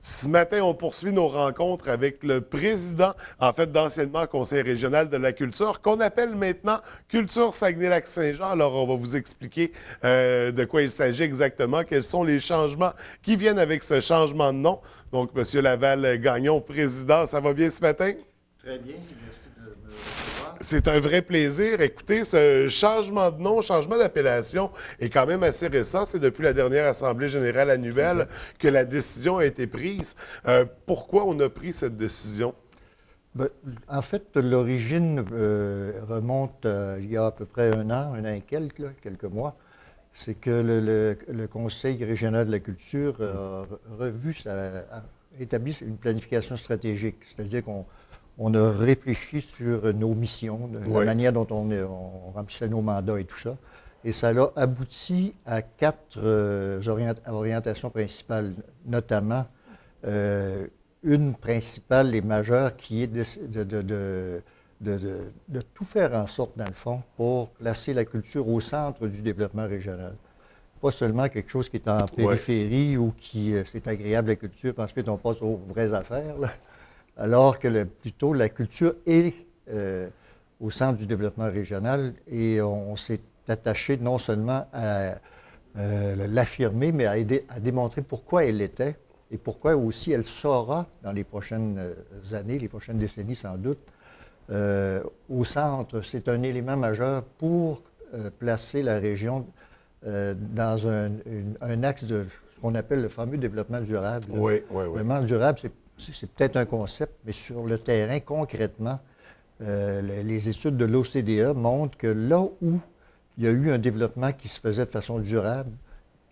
Ce matin, on poursuit nos rencontres avec le président, en fait, d'anciennement Conseil régional de la culture, qu'on appelle maintenant Culture Saguenay-Lac-Saint-Jean. Alors, on va vous expliquer de quoi il s'agit exactement, quels sont les changements qui viennent avec ce changement de nom. Donc, M. Laval-Gagnon, président, ça va bien ce matin? Très bien, merci de me recevoir. C'est un vrai plaisir. Écoutez, ce changement de nom, changement d'appellation est quand même assez récent. C'est depuis la dernière Assemblée générale annuelle que la décision a été prise. Pourquoi on a pris cette décision? Ben, en fait, l'origine remonte il y a à peu près un an et quelques, là, quelques mois. C'est que le Conseil régional de la culture a revu, a établi une planification stratégique. C'est-à-dire qu'on a réfléchi sur nos missions, la manière dont on remplissait nos mandats et tout ça. Et ça a abouti à quatre orientations principales, notamment une principale et majeure qui est de tout faire en sorte, dans le fond, pour placer la culture au centre du développement régional. Pas seulement quelque chose qui est en périphérie ou qui c'est agréable la culture, puis ensuite on passe aux vraies affaires, là. Alors que plutôt la culture est au centre du développement régional et on s'est attaché non seulement à l'affirmer, mais à démontrer pourquoi elle l'était et pourquoi aussi elle sera dans les prochaines années, les prochaines décennies sans doute, au centre. C'est un élément majeur pour placer la région dans un axe de ce qu'on appelle le fameux développement durable. Oui. Le développement durable, c'est peut-être un concept, mais sur le terrain, concrètement, les études de l'OCDE montrent que là où il y a eu un développement qui se faisait de façon durable,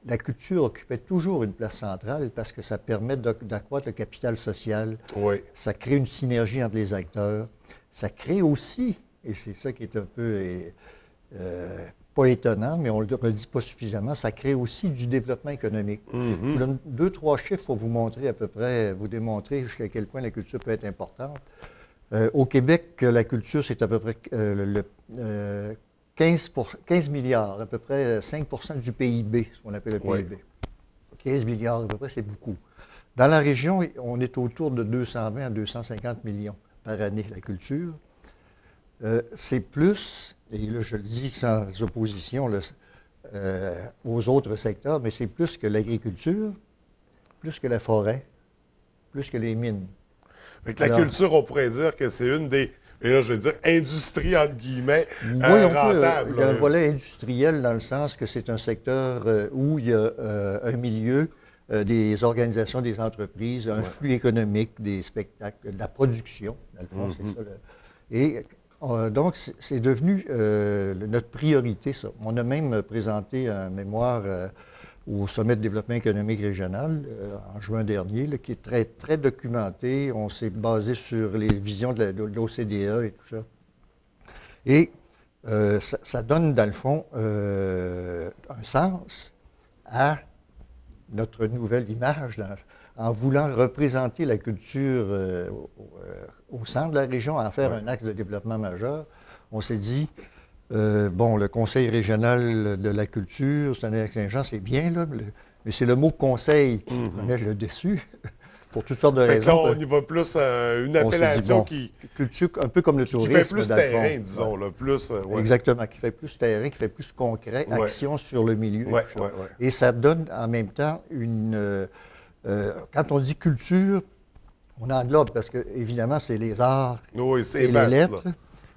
la culture occupait toujours une place centrale parce que ça permet d'accroître le capital social. Oui. Ça crée une synergie entre les acteurs. Ça crée aussi, et c'est ça qui est un peu pas étonnant, mais on ne le redit pas suffisamment, ça crée aussi du développement économique. Je vous donne 2-3 chiffres pour vous montrer à peu près, vous démontrer jusqu'à quel point la culture peut être importante. Au Québec, la culture, c'est à peu près 15 milliards, à peu près 5 du PIB, ce qu'on appelle le PIB. 15 milliards, à peu près, c'est beaucoup. Dans la région, on est autour de 220 à 250 millions par année, la culture. C'est plus, et là je le dis sans opposition aux autres secteurs, mais c'est plus que l'agriculture, plus que la forêt, plus que les mines. Fait que la culture, on pourrait dire que c'est une des, et là je vais dire, industries entre guillemets, Oui, rentables. il y a un volet industriel dans le sens que c'est un secteur où il y a un milieu, des organisations, des entreprises, un flux économique, des spectacles, de la production, dans le fond, c'est ça. Et donc, c'est devenu notre priorité, ça. On a même présenté un mémoire au Sommet de développement économique régional en juin dernier, là, qui est très, très documenté. On s'est basé sur les visions de l'OCDE et tout ça. Et ça donne, dans le fond, un sens à notre nouvelle image, en voulant représenter la culture au centre de la région, en faire un axe de développement majeur. On s'est dit, bon, le Conseil régional de la culture, Saguenay-Lac-Saint-Jean, c'est bien, là, mais c'est le mot conseil qui prenait le dessus, pour toutes sortes de Fait que là, raisons. on y va plus une On s'est dit, appellation bon, qui culture, un peu comme le tourisme, fait plus dans le terrain, fond. disons, là, plus. Exactement, qui fait plus terrain, qui fait plus concret, action sur le milieu. Et, tout ça. Et ça donne en même temps une... quand on dit culture, on englobe, parce que évidemment, c'est les arts et les lettres. Là.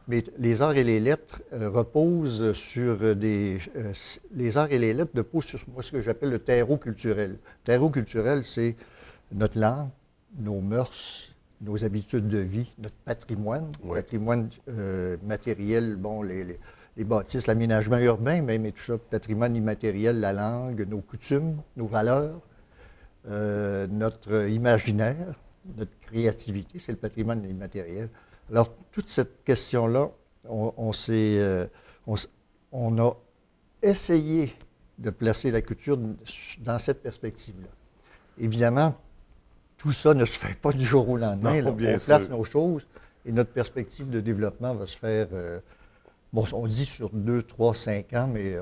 Mais les arts et les lettres reposent sur des... les arts et les lettres reposent sur ce que j'appelle le terreau culturel. Le terreau culturel, c'est notre langue, nos mœurs, nos habitudes de vie, notre patrimoine, patrimoine matériel, bon, les bâtisses, l'aménagement urbain même et tout ça, patrimoine immatériel, la langue, nos coutumes, nos valeurs, notre imaginaire, notre créativité, c'est le patrimoine immatériel. Alors, toute cette question-là, on a essayé de placer la culture dans cette perspective-là. Évidemment, tout ça ne se fait pas du jour au lendemain. Non, on place nos choses et notre perspective de développement va se faire, bon, on dit sur 2, 3, 5 ans, mais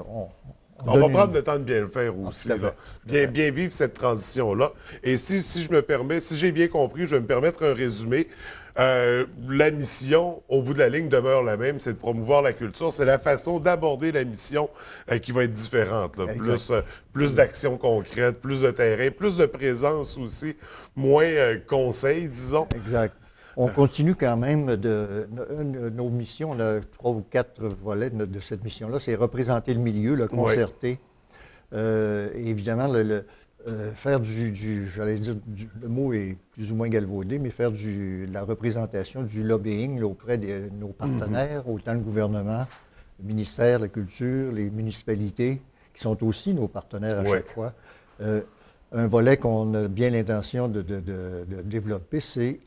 On va prendre le temps de bien le faire aussi, là. Bien vivre cette transition-là. Et si je me permets, si j'ai bien compris, je vais me permettre un résumé. La mission, au bout de la ligne, demeure la même, c'est de promouvoir la culture. C'est la façon d'aborder la mission qui va être différente, là. Plus d'actions concrètes, plus de terrain, plus de présence aussi, moins conseils, disons. Exact. On continue quand même nos missions, on a 3 ou 4 volets de cette mission-là, c'est représenter le milieu, le concerter. Et évidemment, faire j'allais dire, le mot est plus ou moins galvaudé, mais faire de la représentation, du lobbying là, auprès de nos partenaires, autant le gouvernement, le ministère de la Culture, les municipalités, qui sont aussi nos partenaires à chaque fois. Un volet qu'on a bien l'intention de développer, c'est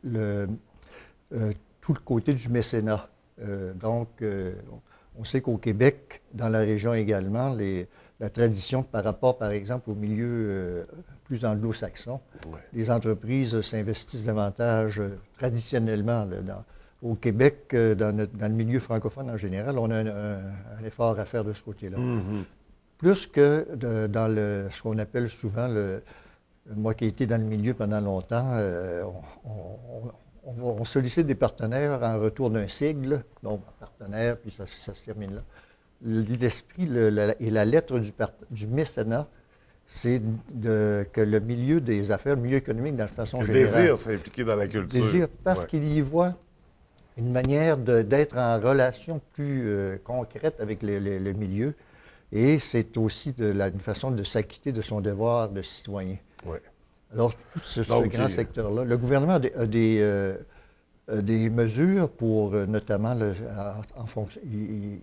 tout le côté du mécénat. On sait qu'au Québec, dans la région également, la tradition par rapport, par exemple, au milieu plus anglo-saxon, les entreprises s'investissent davantage traditionnellement. Au Québec, dans le milieu francophone en général, on a un effort à faire de ce côté-là. Plus que dans ce qu'on appelle souvent, moi qui ai été dans le milieu pendant longtemps, on sollicite des partenaires en retour d'un sigle, donc partenaire, puis ça se termine là. L'esprit et la lettre du mécénat, c'est que le milieu des affaires, le milieu économique, dans la façon générale... Le désir s'impliquer dans la culture. Désir, parce qu'il y voit une manière d'être en relation plus concrète avec le milieu, et c'est aussi une façon de s'acquitter de son devoir de citoyen. Alors, tout ce grand secteur-là, le gouvernement a des mesures pour, notamment, en fonction, il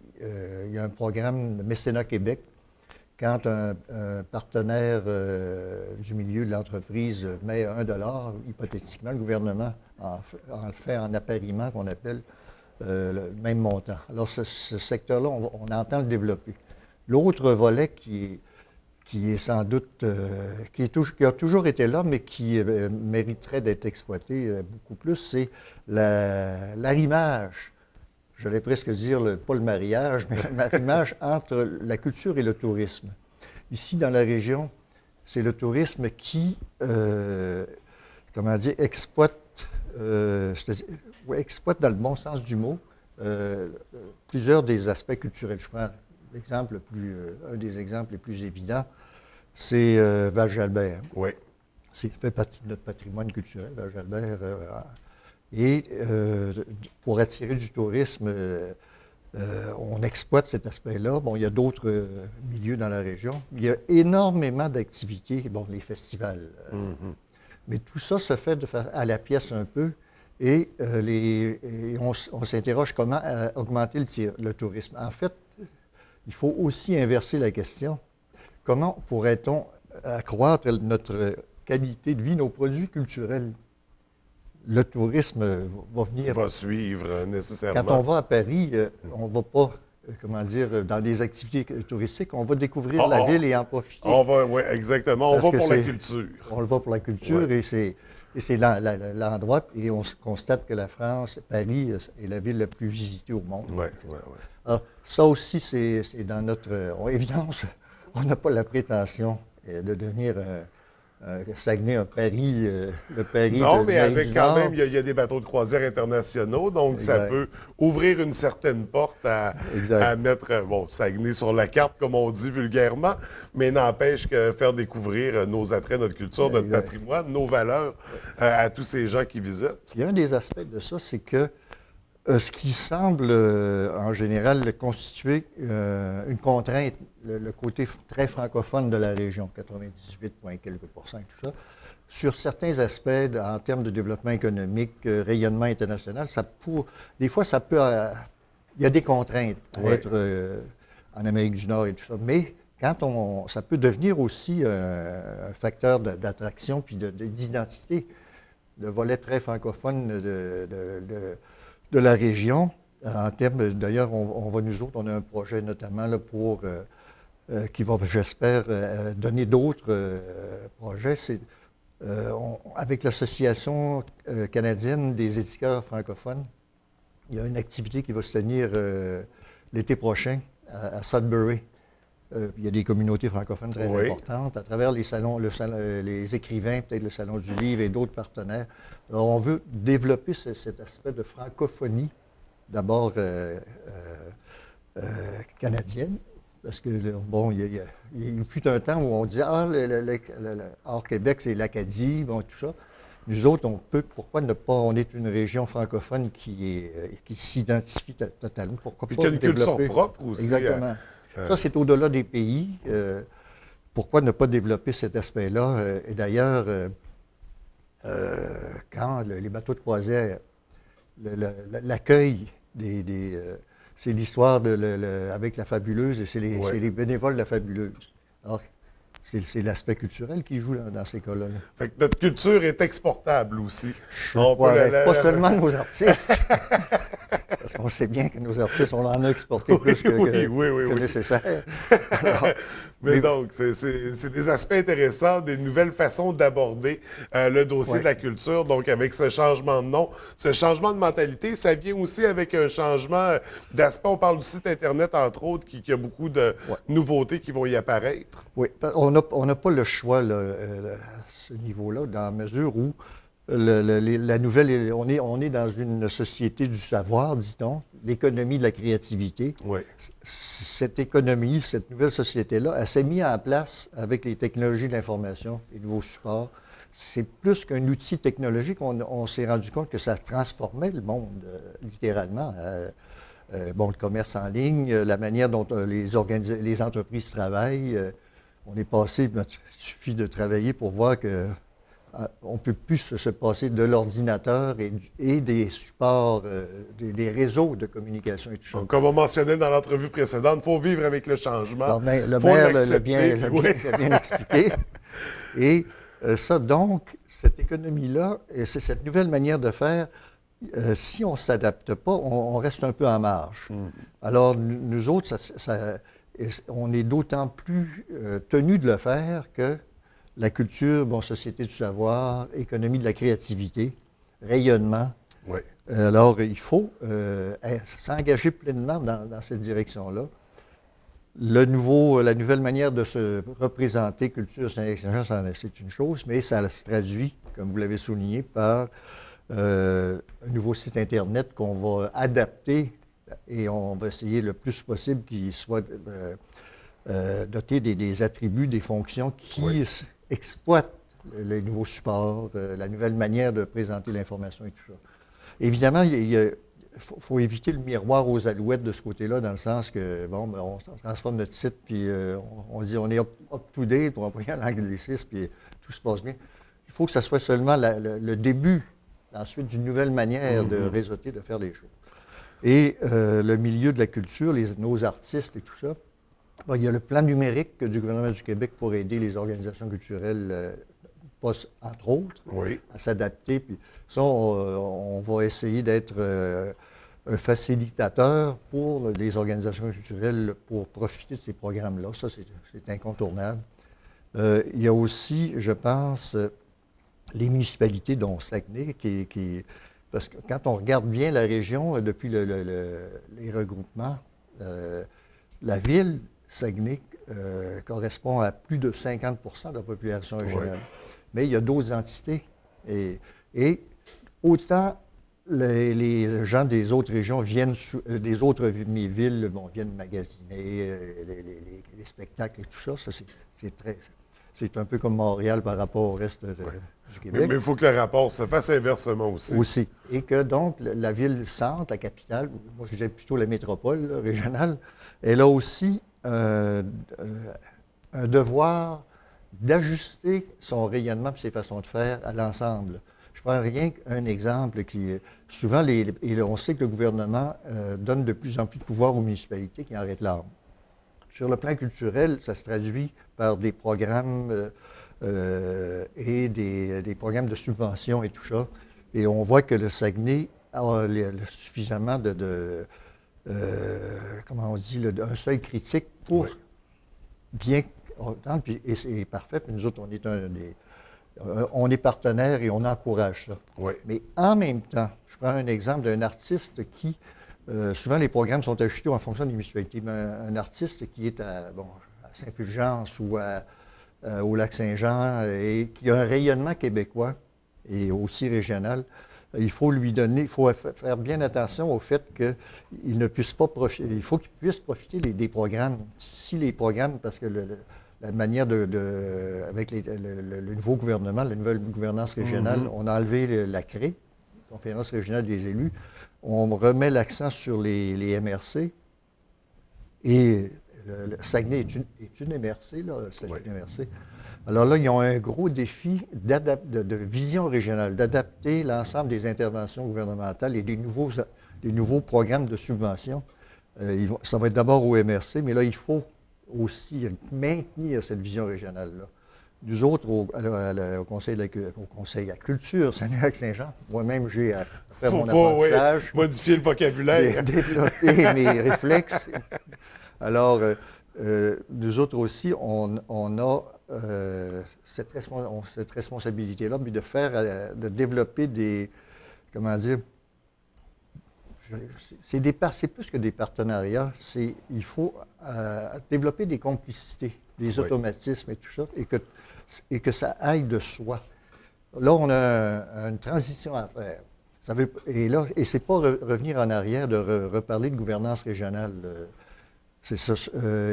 y a un programme de Mécénat Québec. Quand un partenaire du milieu de l'entreprise met $1, hypothétiquement, le gouvernement en fait en appariement qu'on appelle le même montant. Alors, ce secteur-là, on entend le développer. L'autre volet qui est sans doute, qui a toujours été là, mais qui mériterait d'être exploité beaucoup plus, c'est l'arrimage. J'allais presque dire, pas le mariage, mais l'arrimage entre la culture et le tourisme. Ici, dans la région, c'est le tourisme qui, exploite dans le bon sens du mot, plusieurs des aspects culturels. Je prends un des exemples les plus évidents, c'est Val-Jalbert. C'est fait partie de notre patrimoine culturel, Val-Jalbert. Et pour attirer du tourisme, on exploite cet aspect-là. Bon, il y a d'autres milieux dans la région. Il y a énormément d'activités, les festivals. Mais tout ça se fait à la pièce un peu. Et on s'interroge comment augmenter le tourisme. En fait, il faut aussi inverser la question. Comment pourrait-on accroître notre qualité de vie, nos produits culturels? Le tourisme va venir... Va suivre nécessairement. Quand on va à Paris, on ne va pas, dans des activités touristiques, on va découvrir la ville et en profiter. Oui, exactement. On va pour la culture. On va pour la culture et c'est l'endroit, et on constate que la France, Paris, est la ville la plus visitée au monde. Alors, ça aussi, c'est dans notre... évidemment, on n'a pas la prétention de devenir Saguenay, un Paris, le Paris non, de mais avec quand Nord. même, il y a des bateaux de croisière internationaux, donc ça peut ouvrir une certaine porte à mettre Saguenay sur la carte, comme on dit vulgairement, mais n'empêche que faire découvrir nos attraits, notre culture, notre patrimoine, nos valeurs à tous ces gens qui visitent. Il y a un des aspects de ça, c'est que ce qui semble, en général, constituer une contrainte, le côté très francophone de la région, 98 quelques pourcents et tout ça, sur certains aspects en termes de développement économique, rayonnement international, des fois, ça peut... il y a des contraintes à être en Amérique du Nord et tout ça, mais ça peut devenir aussi un facteur d'attraction puis d'identité. Le volet très francophone de la région. En termes, d'ailleurs, on a un projet notamment là, qui va, j'espère, donner d'autres projets. Avec l'Association canadienne des éducateurs francophones, il y a une activité qui va se tenir l'été prochain à Sudbury. Il y a des communautés francophones très Oui. importantes. À travers les salons, les écrivains, peut-être le Salon du Livre et d'autres partenaires. Alors, on veut développer cet aspect de francophonie, d'abord canadienne, parce que, bon, il fut un temps où on disait, hors Québec, c'est l'Acadie, bon, tout ça. Nous autres, pourquoi ne pas, on est une région francophone qui s'identifie totalement. Pourquoi Puis pas qu'il y a une développer? culture propre aussi. Exactement. Ça, c'est au-delà des pays. Pourquoi ne pas développer cet aspect-là? Et d'ailleurs, quand les bateaux de croisière, l'accueil c'est l'histoire avec la Fabuleuse et c'est les bénévoles de la Fabuleuse. Alors, c'est l'aspect culturel qui joue dans ces cas-là. Fait que notre culture est exportable aussi. Pas seulement nos artistes. Parce qu'on sait bien que nos artistes, on en a exporté plus que nécessaire. Alors, mais donc, c'est des aspects intéressants, des nouvelles façons d'aborder le dossier de la culture. Donc, avec ce changement de nom, ce changement de mentalité, ça vient aussi avec un changement d'aspect. On parle du site Internet, entre autres, qui a beaucoup de nouveautés qui vont y apparaître. Oui, on n'a pas le choix là, à ce niveau-là, dans la mesure où la nouvelle, on est dans une société du savoir, dit-on, l'économie de la créativité. Oui. Cette économie, cette nouvelle société-là, elle s'est mise en place avec les technologies de l'information, les nouveaux supports. C'est plus qu'un outil technologique, on s'est rendu compte que ça transformait le monde, littéralement. Le commerce en ligne, la manière dont les entreprises travaillent. On est passé, il suffit de travailler pour voir que on ne peut plus se passer de l'ordinateur et des supports, des réseaux de communication et tout ça. Donc, comme on mentionnait dans l'entrevue précédente, il faut vivre avec le changement. Alors, le maire l'a bien expliqué. Et ça, donc, cette économie-là, c'est cette nouvelle manière de faire, si on ne s'adapte pas, on reste un peu en marge. Alors, nous autres, on est d'autant plus tenus de le faire que la culture, société du savoir, économie de la créativité, rayonnement. Oui. Alors, il faut s'engager pleinement dans cette direction-là. La nouvelle manière de se représenter, culture, c'est une chose, mais ça se traduit, comme vous l'avez souligné, par un nouveau site Internet qu'on va adapter et on va essayer le plus possible qu'il soit doté des attributs, des fonctions qui exploitent les nouveaux supports, la nouvelle manière de présenter l'information et tout ça. Évidemment, il faut éviter le miroir aux alouettes de ce côté-là, dans le sens que, on transforme notre site, puis on dit on est up-to-date, pour employer l'anglicisme, puis tout se passe bien. Il faut que ça soit seulement le début, ensuite, d'une nouvelle manière de réseauter, de faire les choses. Et le milieu de la culture, nos artistes et tout ça, il y a le plan numérique du gouvernement du Québec pour aider les organisations culturelles, entre autres, à s'adapter. Puis ça, on va essayer d'être un facilitateur pour les organisations culturelles pour profiter de ces programmes-là. Ça, c'est incontournable. Il y a aussi, je pense, les municipalités, dont Saguenay, parce que quand on regarde bien la région, depuis les regroupements, la ville, Saguenay, correspond à plus de 50 de la population régionale. Mais il y a d'autres entités. Et autant les gens des autres régions viennent, des autres villes viennent magasiner les spectacles et tout ça. C'est un peu comme Montréal par rapport au reste du Québec. Mais il faut que le rapport se fasse inversement aussi. Aussi. Et que donc, la ville-centre, la capitale, moi je dirais plutôt la métropole régionale, elle a aussi un devoir d'ajuster son rayonnement et ses façons de faire à l'ensemble. Je prends rien qu'un exemple qui souvent, on sait que le gouvernement donne de plus en plus de pouvoir aux municipalités qui en réclament. Sur le plan culturel, ça se traduit par des programmes et des programmes de subvention et tout ça. Et on voit que le Saguenay a suffisamment comment on dit, un seuil critique pour bien entendre, et c'est parfait. Puis nous autres, on est partenaires et on encourage ça. Oui. Mais en même temps, je prends un exemple d'un artiste qui, souvent les programmes sont ajustés en fonction des municipalités, mais un artiste qui est à Saint-Fulgence ou au Lac-Saint-Jean et qui a un rayonnement québécois et aussi régional, il faut lui donner, il faut faire bien attention au fait qu'il ne puisse pas profiter, il faut qu'il puisse profiter des programmes. Si les programmes, parce que la manière avec le nouveau gouvernement, la nouvelle gouvernance régionale, on a enlevé la CRE, Conférence régionale des élus, on remet l'accent sur les MRC et le Saguenay est une MRC, là, c'est une MRC. Alors là, ils ont un gros défi de vision régionale, d'adapter l'ensemble des interventions gouvernementales et des nouveaux programmes de subvention. Ça va être d'abord au MRC, mais là, il faut aussi maintenir cette vision régionale-là. Nous autres, au Conseil à la culture, Saguenay-Lac-Saint-Jean, moi-même, j'ai à faire mon apprentissage. Oui, modifier le vocabulaire. Développer mes réflexes. Alors, nous autres aussi, on a cette responsabilité-là, mais de développer comment dire, c'est plus que des partenariats, il faut développer des complicités, des automatismes et tout ça, et que ça aille de soi. Là, on a une transition à faire. Et c'est pas revenir en arrière de reparler de gouvernance régionale. C'est ça.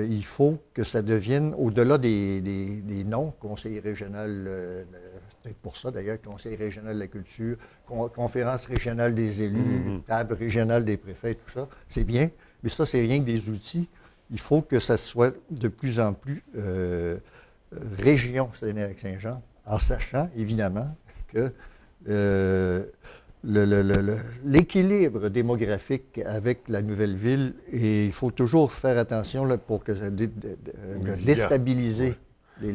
Il faut que ça devienne, au-delà des noms, conseil régional, peut-être pour ça d'ailleurs, conseil régional de la culture, conférence régionale des élus, table régionale des préfets, tout ça, c'est bien, mais ça, c'est rien que des outils. Il faut que ça soit de plus en plus région Saguenay-Lac-Saint-Jean, en sachant, évidemment, que l'équilibre démographique avec la nouvelle ville, et il faut toujours faire attention là, pour que déstabiliser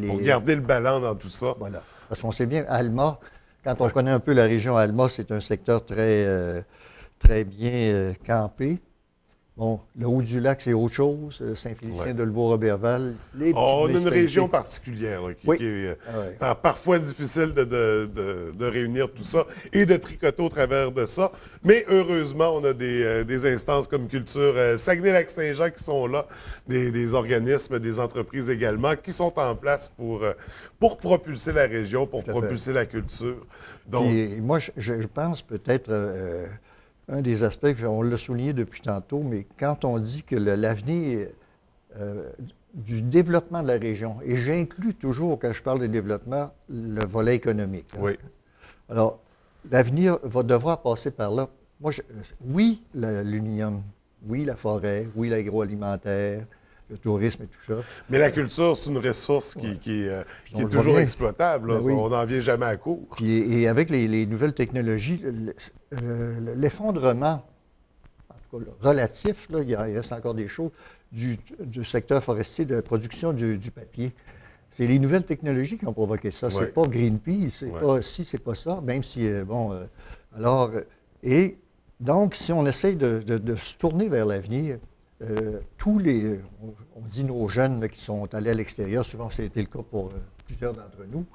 pour garder le ballon dans tout ça. Voilà. Parce qu'on sait bien, Alma, quand on connaît un peu la région Alma, c'est un secteur très, très bien campé. Bon, le Haut-du-Lac, c'est autre chose. Saint-Félicien, Dolbeau-Roberval, les petits on a une région particulière là, qui est parfois difficile de réunir tout ça et de tricoter au travers de ça. Mais heureusement, on a des instances comme Culture Saguenay-Lac-Saint-Jean qui sont là, des organismes, des entreprises également, qui sont en place pour propulser la région, pour propulser la culture. Donc, et moi, je pense peut-être... un des aspects, on l'a souligné depuis tantôt, mais quand on dit que l'avenir du développement de la région, et j'inclus toujours, quand je parle de développement, le volet économique. Hein. Oui. Alors, l'avenir va devoir passer par là. Moi, oui, l'aluminium, oui, la forêt, oui, l'agroalimentaire, le tourisme et tout ça. Mais la culture, c'est une ressource qui est toujours exploitable. Là, on n'en vient jamais à court. Et avec les nouvelles technologies, l'effondrement, en tout cas relatif, là, il reste encore des choses, du secteur forestier de production du papier. C'est les nouvelles technologies qui ont provoqué ça. C'est pas Greenpeace, c'est pas ci, c'est pas ça, même si, alors, et donc, si on essaye de se tourner vers l'avenir, on dit nos jeunes là, qui sont allés à l'extérieur, souvent ça a été le cas pour plusieurs d'entre nous.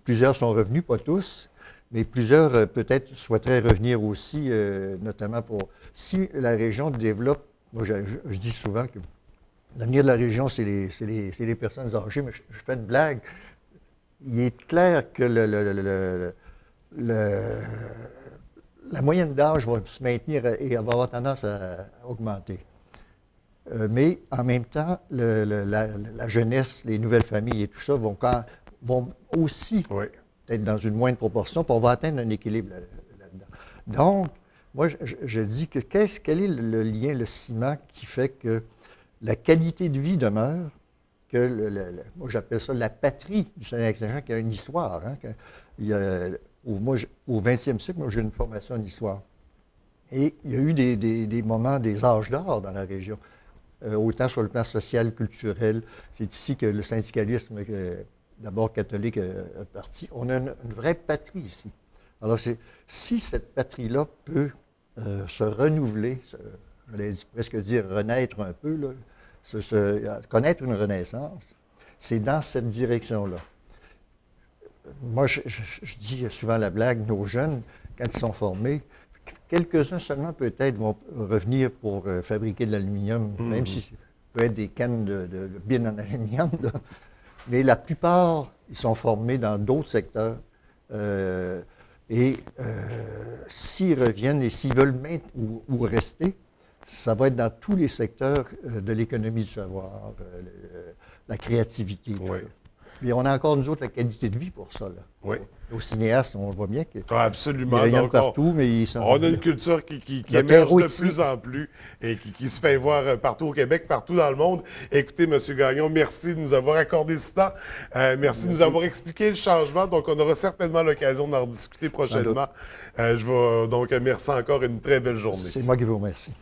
Plusieurs sont revenus, pas tous, mais plusieurs peut-être souhaiteraient revenir aussi, notamment si la région développe, moi je dis souvent que l'avenir de la région, c'est les personnes âgées, mais je fais une blague. Il est clair que la moyenne d'âge va se maintenir et va avoir tendance à augmenter. Mais en même temps, la jeunesse, les nouvelles familles et tout ça vont aussi être dans une moindre proportion, puis on va atteindre un équilibre là-dedans. Donc, moi, je dis que quel est le lien, le ciment qui fait que la qualité de vie demeure, que moi j'appelle ça la patrie du Saguenay-Lac-Saint-Jean, qui a une histoire. Hein, au 20e siècle, moi, j'ai une formation en histoire. Et il y a eu des moments, des âges d'or dans la région, autant sur le plan social, culturel. C'est ici que le syndicalisme, d'abord catholique, est parti. On a une vraie patrie ici. Alors, si cette patrie-là peut se renouveler, j'allais presque dire renaître un peu, là, connaître une renaissance, c'est dans cette direction-là. Moi, je dis souvent la blague, nos jeunes, quand ils sont formés, quelques-uns seulement peut-être vont revenir pour fabriquer de l'aluminium, même si peut être des cannes de bines en aluminium, là. Mais la plupart, ils sont formés dans d'autres secteurs. S'ils reviennent et s'ils veulent ou rester, ça va être dans tous les secteurs de l'économie du savoir, la créativité. Oui. Et on a encore, nous autres, la qualité de vie pour ça. Là. Oui. Nos cinéastes, on voit bien qu'ils Absolument. rayonnent Donc, partout, mais ils sont... on a une culture qui Le émerge terreau de ici. plus en plus et qui se fait voir partout au Québec, partout dans le monde. Écoutez, M. Gagnon, merci de nous avoir accordé ce temps. Merci de nous avoir expliqué le changement. Donc, on aura certainement l'occasion d'en discuter prochainement. Donc, merci encore et une très belle journée. C'est moi qui vous remercie.